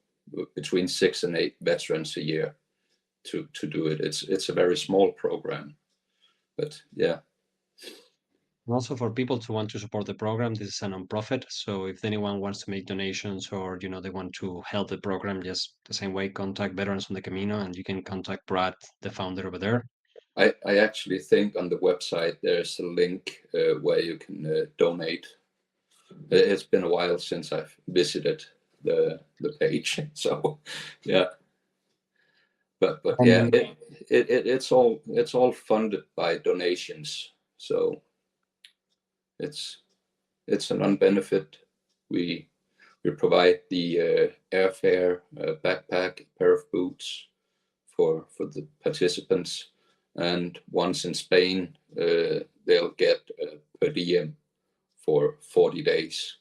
[SPEAKER 1] between 6 and 8 veterans a year to do it. It's a very small program, but yeah,
[SPEAKER 2] And also for people to want to support the program, this is a non-profit. So if anyone wants to make donations or they want to help the program, just the same way, contact Veterans on the Camino, and you can contact Brad, the founder over there.
[SPEAKER 1] I actually think on the website there's a link where you can donate. It's been a while since I've visited the page, so yeah. But yeah,
[SPEAKER 2] And
[SPEAKER 1] it's all funded by donations, so it's it's a non-benefit. We we provide the airfare, backpack, pair of boots for the participants, and once in Spain, they'll get per diem for 40 days,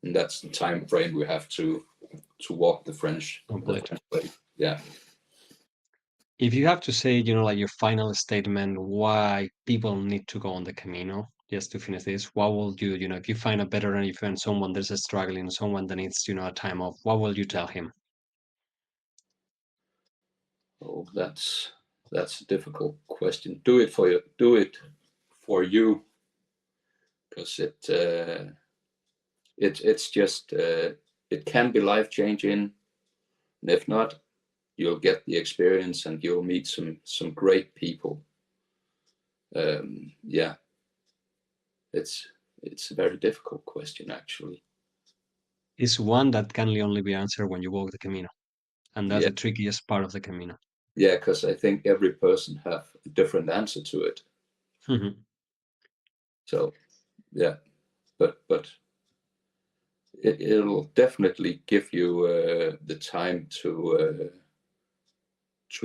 [SPEAKER 1] and that's the time frame we have to walk the
[SPEAKER 2] complete.
[SPEAKER 1] French way. Yeah.
[SPEAKER 2] If you have to say, like your final statement, why people need to go on the Camino, just to finish this, what will you, if you find a veteran, if you find someone there's a struggling, someone that needs, a time off, what will you tell him?
[SPEAKER 1] Oh, that's a difficult question. Do it for you. Do it for you, because it's just it can be life changing, and if not, you'll get the experience and you'll meet some great people. Yeah, it's it's a very difficult question actually.
[SPEAKER 2] It's one that can only be answered when you walk the Camino. And that's
[SPEAKER 1] Yeah,
[SPEAKER 2] the trickiest part of the Camino.
[SPEAKER 1] yeah, because I think every person have a different answer to it.
[SPEAKER 2] Mhm.
[SPEAKER 1] So yeah, but it'll definitely give you the time to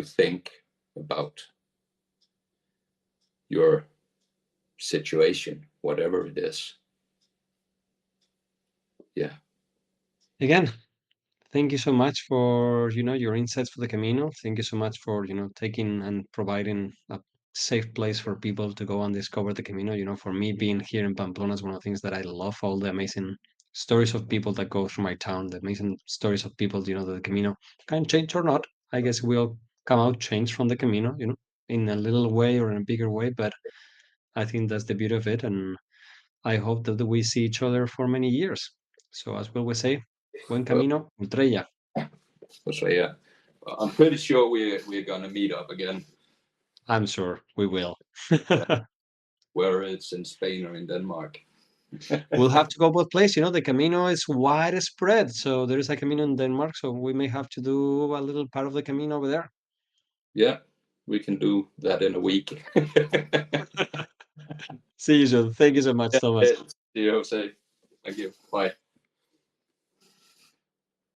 [SPEAKER 1] think about your situation, whatever it is. Yeah.
[SPEAKER 2] Again, thank you so much for, your insights for the Camino. Thank you so much for, taking and providing a safe place for people to go and discover the Camino. For me, being here in Pamplona is one of the things that I love, all the amazing stories of people that go through my town, the amazing stories of people, that the Camino can change or not. I guess we'll come out changed from the Camino, in a little way or in a bigger way, but I think that's the beauty of it. And I hope that we see each other for many years. So as we always say, buen
[SPEAKER 1] Well,
[SPEAKER 2] camino, ultrella.
[SPEAKER 1] so yeah, I'm pretty sure we're gonna meet up again,
[SPEAKER 2] I'm sure we will.
[SPEAKER 1] whether it's in Spain or in Denmark.
[SPEAKER 2] We'll have to go both places. The Camino is widespread. So there is a Camino in Denmark. So we may have to do a little part of the Camino over there.
[SPEAKER 1] Yeah, we can do that in a week.
[SPEAKER 2] See you soon. Thank you so much,
[SPEAKER 1] Yeah,
[SPEAKER 2] Thomas.
[SPEAKER 1] see you, Jose. Thank you. Bye.